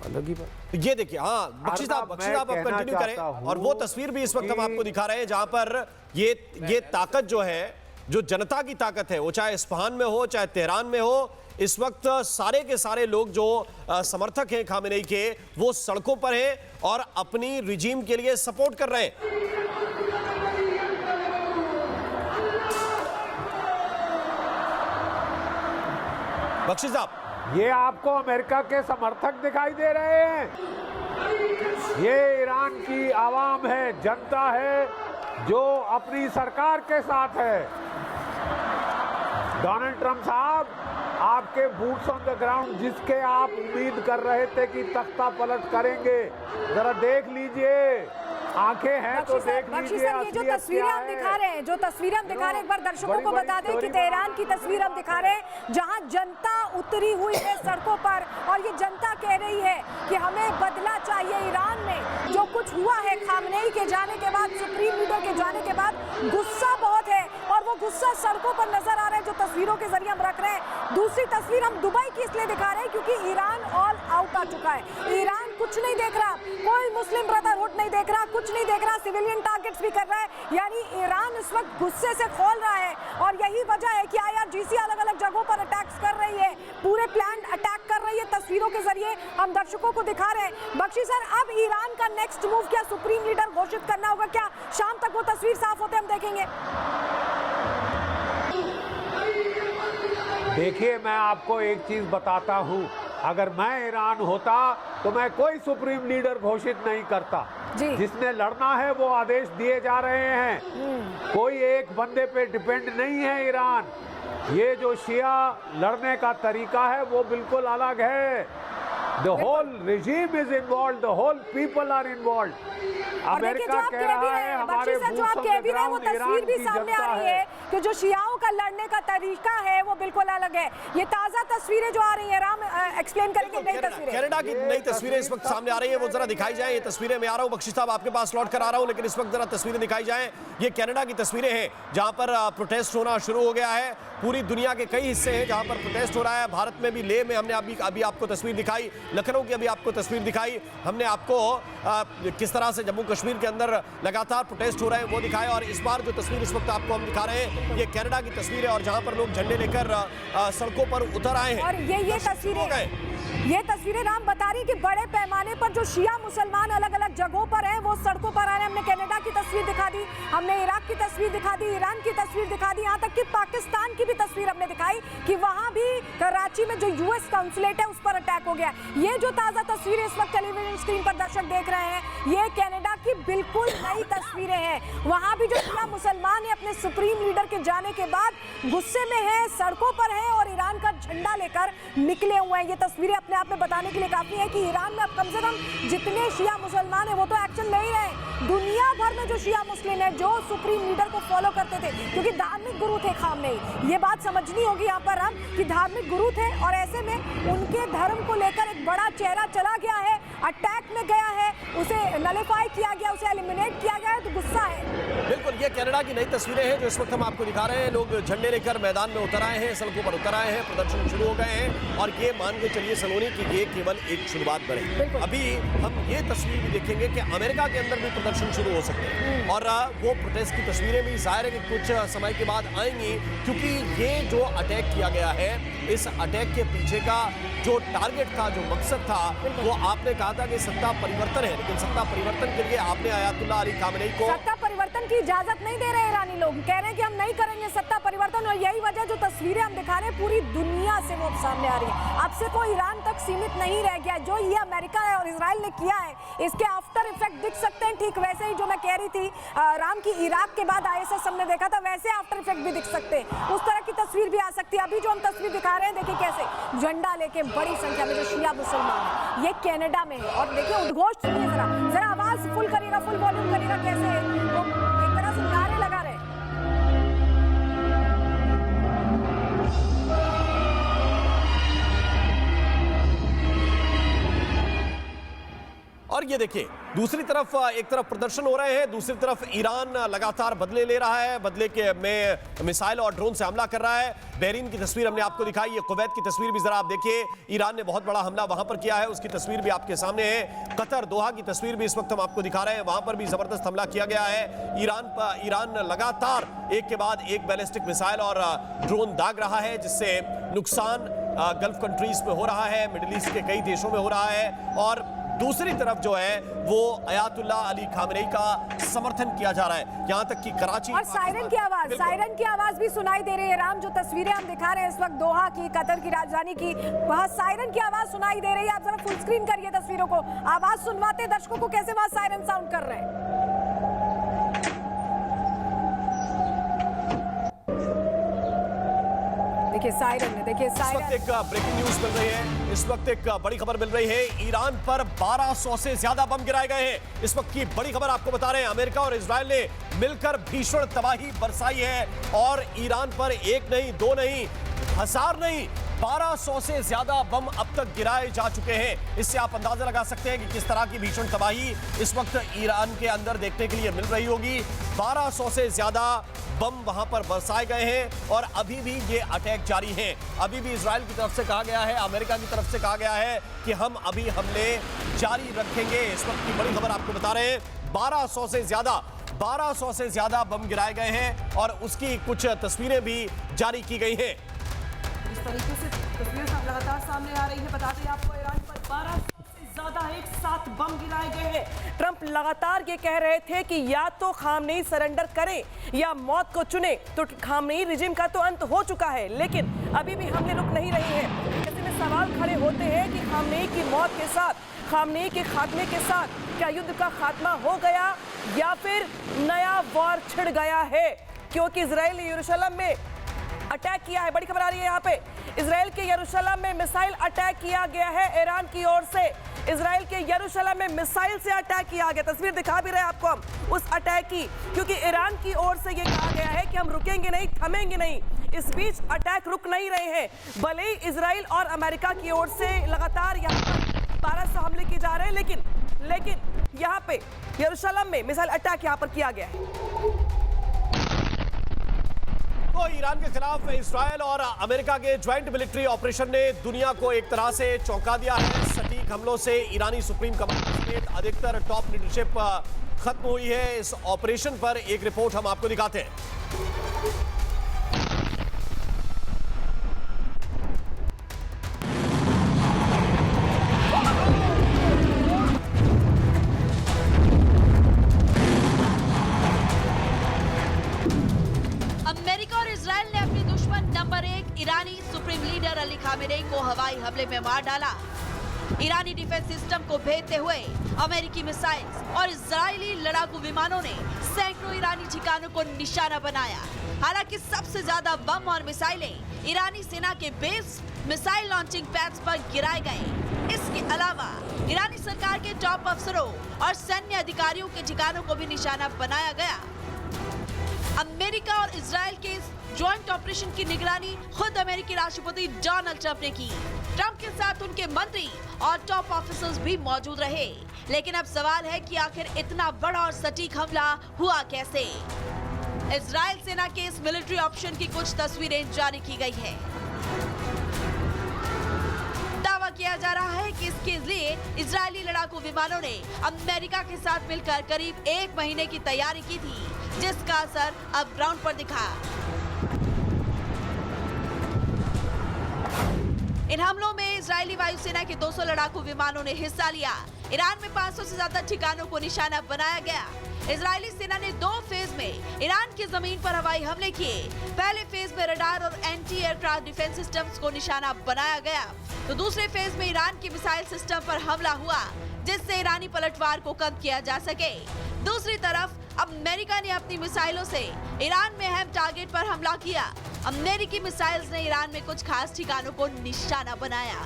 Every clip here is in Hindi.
अलग ही बात। ये देखिए, हाँ बख्शी साहब आप कंटिन्यू करें। और वो तस्वीर भी इस वक्त हम आपको दिखा रहे हैं जहां पर ये ताकत जो है, जो जनता की ताकत है, वो चाहे इस्फहान में हो चाहे तेहरान में हो, इस वक्त सारे के सारे लोग जो समर्थक हैं खामेनेई के, वो सड़कों पर हैं और अपनी रिजीम के लिए सपोर्ट कर रहे हैं। बख्शी साहब, ये आपको अमेरिका के समर्थक दिखाई दे रहे हैं? ये ईरान की आवाम है, जनता है, जो अपनी सरकार के साथ है। डोनाल्ड ट्रंप साहब, आपके बूट्स ऑन द ग्राउंड, जिसके आप उम्मीद कर रहे थे कि तख्ता पलट करेंगे, जरा देख लीजिए, आंखें हैं तो देख लीजिए। ये जो तस्वीरें हम दिखा रहे हैं, जो तस्वीरें हम दिखा रहे हैं, एक बार दर्शकों को बता दें कि तेहरान की तस्वीर हम दिखा रहे हैं, जहां जनता उतरी हुई है सड़कों पर और ये जनता कह रही है कि हमें बदला चाहिए। ईरान में जो कुछ हुआ है खामनेई के जाने के बाद, सुप्रीम लीडर के जाने के बाद, गुस्सा बहुत है और वो गुस्सा सड़कों पर नजर आ रहा है, जो तस्वीरों के जरिए हम रख रहे हैं। दूसरी तस्वीर हम दुबई की इसलिए दिखा रहे हैं क्योंकि ईरान ऑल आउट आ चुका है। ईरान कुछ नहीं देख रहा, कोई मुस्लिम ब्रदरहुड नहीं देख रहा, कुछ नहीं देख रहा, सिविलियन टारगेट्स भी कर रहा है। यानी ईरान इस वक्त गुस्से से खोल रहा है और यही वजह है कि IRGC अलग अलग जगहों पर अटैक्स कर रही है, पूरे प्लान अटैक कर रही है। तस्वीरों के जरिए हम दर्शकों को दिखा रहे हैं। बख्शी सर, अब ईरान का नेक्स्ट मूव क्या सुप्रीम लीडर घोषित करना होगा? क्या शाम तक वो तस्वीर साफ होते हम देखेंगे? देखिए, मैं आपको एक चीज बताता हूं, अगर मैं ईरान होता तो मैं कोई सुप्रीम लीडर घोषित नहीं करता। जिसने लड़ना है वो आदेश दिए जा रहे हैं, कोई एक बंदे पे डिपेंड नहीं है ईरान। ये जो शिया लड़ने का तरीका है वो बिल्कुल अलग है। The whole regime is involved, the whole people are involved. America कह रहा है हमारे जो आप कह भी रहे हैं, वो तस्वीर भी सामने आ रही है कि जो शियाओं का लड़ने का तरीका है वो बिल्कुल अलग है। ये ताजा तस्वीरें जो आ रही है, राम एक्सप्लेन करेंगे। नई तस्वीरें, कनाडा की नई तस्वीरें इस वक्त सामने आ रही है, वो जरा दिखाई जाए। ये तस्वीरें मैं आ रहा हूँ बख्शी साहब, आपके पास लौट कर आ रहा हूँ, लेकिन इस वक्त जरा तस्वीरें दिखाई जाए। ये कनाडा की तस्वीरें हैं जहां पर प्रोटेस्ट होना शुरू हो गया है। पूरी दुनिया के कई हिस्से हैं जहां पर प्रोटेस्ट हो रहा है। भारत में भी लेह में हमने अभी आपको तस्वीर दिखाई, लखनऊ की अभी आपको तस्वीर दिखाई, हमने आपको किस तरह से जम्मू कश्मीर के अंदर लगातार प्रोटेस्ट हो रहे हैं वो दिखाए। और इस बार जो तस्वीर इस वक्त आपको हम दिखा रहे हैं, ये कनाडा की तस्वीर है और जहां पर लोग झंडे लेकर सड़कों पर उतर आए हैं। और ये तस्वीरें राम बता रही कि बड़े पैमाने पर जो शिया मुसलमान अलग अलग जगहों पर हैं वो सड़कों पर आ रहे हैं। हमने कनाडा की तस्वीर दिखा दी, हमने इराक की तस्वीर दिखा दी, ईरान की तस्वीर दिखा दी, यहाँ तक कि पाकिस्तान की भी तस्वीर हमने दिखाई कि वहां भी कराची में जो US काउंसुलेट है उस पर अटैक हो गया। ये जो ताजा तस्वीरें इस वक्त टेलीविजन स्क्रीन पर दर्शक देख रहे हैं, ये कनाडा की बिल्कुल नई तस्वीरें हैं। वहां भी जो शिया मुसलमान है अपने सुप्रीम लीडर के जाने के बाद गुस्से में है, सड़कों पर है और ईरान का झंडा लेकर निकले हुए हैं। ये तस्वीरें अपने आप में बताने के लिए काफी है कि ईरान में अब कम से कम जितने शिया मुसलमान है वो तो एक्शन ले ही रहे हैं। दुनिया भर में जो शिया मुस्लिम है जो सुप्रीम लीडर को फॉलो करते थे, क्योंकि धार्मिक गुरु थे खामनेई, ये बात समझनी होगी यहाँ पर हम कि धार्मिक गुरु थे और ऐसे में उनके धर्म को लेकर एक बड़ा चेहरा चला गया है, अटैक में गया है, उसे नलिफाई किया गया, उसे एलिमिनेट किया गया है, तो गुस्सा है। बिल्कुल, ये कनाडा की नई तस्वीरें हैं जो इस वक्त हम आपको दिखा रहे हैं। लोग झंडे लेकर मैदान में उतर आए हैं, सड़कों पर उतर आए हैं, प्रदर्शन शुरू हो गए हैं। और ये मान के चलिए सलोनी कि ये केवल एक शुरुआत बने। अभी हम ये तस्वीर भी देखेंगे कि अमेरिका के अंदर भी प्रदर्शन शुरू हो सकते हैं और वो प्रोटेस्ट की तस्वीरें भी जाहिर है कि कुछ समय के बाद आएंगी, क्योंकि ये जो अटैक किया गया है, इस अटैक के पीछे का जो टारगेट था, जो मकसद था, वो आपने कहा था कि सत्ता परिवर्तन है, लेकिन सत्ता परिवर्तन के लिए आपने आयतुल्लाह अली खामेनेई को सत्ता परिवर्तन की इजाजत नहीं दे रहे ईरानी लोग, कह रहे हैं कि हम नहीं करेंगे सत्ता परिवर्तन। और यही वजह जो तस्वीरें हम दिखा रहे हैं पूरी दुनिया से वो सामने आ रही है। अब से कोई ईरान तक सीमित नहीं रह गया। जो ये अमेरिका है और इजराइल ने किया है, इसके आफ्टर इफेक्ट दिख सकते हैं। ठीक वैसे ही जो मैं कह रही थी राम की इराक के बाद ISS हमने देखा था, वैसे आफ्टर इफेक्ट भी दिख सकते हैं। उस तरह की तस्वीर भी आ सकती है। अभी जो हम तस्वीर दिखा रहे हैं, देखिए कैसे झंडा लेके बड़ी संख्या में जो शिया मुसलमान है, ये कनाडा में है। और देखिए उद्घोष सुनिए, जरा आवाज फुल करिएगा, फुल वॉल्यूम करिएगा, कैसे वो एक तरह से नारे लगा रहे हैं। और ये देखिए दूसरी तरफ एक तरफ प्रदर्शन हो रहे हैं, दूसरी तरफ ईरान लगातार बदले ले रहा है, बदले के में मिसाइल और ड्रोन से हमला कर रहा है। बहरीन की तस्वीर हमने आपको दिखाई, ये कुवैत की तस्वीर भी जरा आप देखिए, ईरान ने बहुत बड़ा हमला वहां पर किया है, उसकी तस्वीर भी आपके सामने है। कतर दोहा की तस्वीर भी इस वक्त हम आपको दिखा रहे हैं, वहां पर भी जबरदस्त हमला किया गया है। ईरान लगातार एक के बाद एक बैलिस्टिक मिसाइल और ड्रोन दाग रहा है, जिससे नुकसान गल्फ कंट्रीज में हो रहा है, मिडिल ईस्ट के कई देशों में हो रहा है। और दूसरी तरफ जो है वो अयातुल्लाह अली खामेनी का समर्थन किया जा रहा है, यहां तक कि कराची और सायरन की आवाज भी सुनाई दे रही है। राम, जो तस्वीरें हम दिखा रहे हैं इस वक्त दोहा की, कतर की राजधानी की, वहां सायरन की आवाज सुनाई दे रही है। आप जरा फुल स्क्रीन करिए तस्वीरों को, आवाज सुनवाते दर्शकों को कैसे वहां सायरन साउंड कर रहे हैं। देखिए इस वक्त एक ब्रेकिंग न्यूज मिल रही है, इस वक्त एक बड़ी खबर मिल रही है। ईरान पर 1200 से ज्यादा बम गिराए गए हैं। इस वक्त की बड़ी खबर आपको बता रहे हैं, अमेरिका और इजराइल ने मिलकर भीषण तबाही बरसाई है और ईरान पर एक नहीं, दो नहीं, हजार नहीं, 1200 से ज्यादा बम अब तक गिराए जा चुके हैं। इससे आप अंदाजा लगा सकते हैं कि किस तरह की भीषण तबाही इस वक्त ईरान के अंदर देखने के लिए मिल रही होगी। 1200 से ज्यादा बम वहां पर बरसाए गए हैं और अभी भी ये अटैक जारी है। अभी भी इजराइल की तरफ से कहा गया है, अमेरिका की तरफ से कहा गया है कि हम अभी हमले जारी रखेंगे। इस वक्त की बड़ी खबर आपको बता रहे हैं, 1200 से ज्यादा बम गिराए गए हैं और उसकी कुछ तस्वीरें भी जारी की गई हैं। इस तरीके से तस्वीरें लगातार सामने आ रही है। बताते हैं आपको, ईरान पर 1200 से ज्यादा एक साथ बम गिराए गए हैं। ट्रंप लगातार ये कह रहे थे कि या तो खामनेई सरेंडर करें या मौत को चुने। तो खामनेई रिजिम का तो अंत हो चुका है, लेकिन अभी भी हमले रुक नहीं रहे हैं। ऐसे में सवाल खड़े होते हैं कि खामनेई की मौत के साथ, खामनेई के खात्मे के साथ क्या युद्ध का खात्मा हो गया या फिर नया वॉर छिड़ गया है? क्योंकि इजराइल ने यरूशलेम में अटैक किया है। बड़ी खबर आ रही है यहाँ पे, इजराइल के यरूशलेम में मिसाइल अटैक किया गया है ईरान की ओर से। इजराइल के यरूशलेम में मिसाइल से अटैक किया गया, तस्वीर दिखा भी रहे हैं आपको हम उस अटैक की, क्योंकि ईरान की ओर से ये कहा गया है कि हम रुकेंगे नहीं, थमेंगे नहीं। इस बीच अटैक रुक नहीं रहे हैं, भले ही इजराइल और अमेरिका की ओर से लगातार यहाँ पर 1200 हमले किए जा रहे हैं, लेकिन यहाँ पे यरूशलेम में मिसाइल अटैक यहाँ पर किया गया है। तो ईरान के खिलाफ इजराइल और अमेरिका के ज्वाइंट मिलिट्री ऑपरेशन ने दुनिया को एक तरह से चौंका दिया है। सटीक हमलों से ईरानी सुप्रीम कमांडर समेत अधिकतर टॉप लीडरशिप खत्म हुई है। इस ऑपरेशन पर एक रिपोर्ट हम आपको दिखाते हैं। अमेरिका और इजराइल ने अपने दुश्मन नंबर 1 ईरानी सुप्रीम लीडर अली खामेनी को हवाई हमले में मार डाला। ईरानी डिफेंस सिस्टम को भेदते हुए अमेरिकी मिसाइल्स और इजरायली लड़ाकू विमानों ने सैकड़ों ईरानी ठिकानों को निशाना बनाया। हालांकि सबसे ज्यादा बम और मिसाइलें ईरानी सेना के बेस मिसाइल लॉन्चिंग पैड्स पर गिराए गए। इसके अलावा ईरानी सरकार के टॉप अफसरों और सैन्य अधिकारियों के ठिकानों को भी निशाना बनाया गया। अमेरिका और इजराइल के इस ज्वाइंट ऑपरेशन की निगरानी खुद अमेरिकी राष्ट्रपति डोनाल्ड ट्रंप ने की। ट्रंप के साथ उनके मंत्री और टॉप ऑफिसर्स भी मौजूद रहे। लेकिन अब सवाल है कि आखिर इतना बड़ा और सटीक हमला हुआ कैसे? इजराइल सेना के इस मिलिट्री ऑपरेशन की कुछ तस्वीरें जारी की गई है। दावा किया जा रहा है कि इसके लिए इजरायली लड़ाकू विमानों ने अमेरिका के साथ मिलकर करीब 1 महीने की तैयारी की थी, जिसका असर अब ग्राउंड पर दिखा। इन हमलों में इजरायली वायुसेना के 200 लड़ाकू विमानों ने हिस्सा लिया। ईरान में 500 से ज्यादा ठिकानों को निशाना बनाया गया। इजरायली सेना ने 2 फेज में ईरान की जमीन पर हवाई हमले किए। पहले फेज में रडार और एंटी एयरक्राफ्ट डिफेंस सिस्टम्स को निशाना बनाया गया, तो दूसरे फेज में ईरान की मिसाइल सिस्टम पर हमला हुआ, जिससे ईरानी पलटवार को कम किया जा सके। दूसरी तरफ अमेरिका ने अपनी मिसाइलों से ईरान में अहम टारगेट पर हमला किया। अमेरिकी मिसाइल्स ने ईरान में कुछ खास ठिकानों को निशाना बनाया।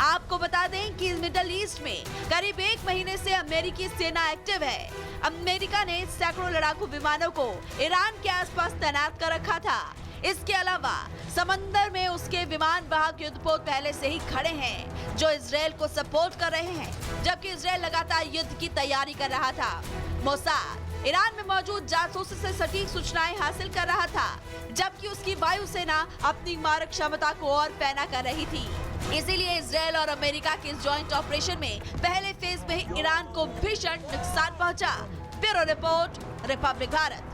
आपको बता दें कि मिडल ईस्ट में करीब 1 महीने से अमेरिकी सेना एक्टिव है। अमेरिका ने सैकड़ों लड़ाकू विमानों को ईरान के आसपास तैनात कर रखा था। इसके अलावा समंदर में उसके विमान वाहक युद्धपोत पहले से ही खड़े हैं जो इजरायल को सपोर्ट कर रहे हैं, जबकि इजरायल लगातार युद्ध की तैयारी कर रहा था। मोसाद ईरान में मौजूद जासूसों से सटीक सूचनाएं हासिल कर रहा था, जबकि उसकी वायुसेना अपनी मारक क्षमता को और पैना कर रही थी। इसीलिए इजरायल और अमेरिका के इस जॉइंट ऑपरेशन में पहले फेज में ईरान को भीषण नुकसान पहुंचा। Bureau report, Republic Bharat.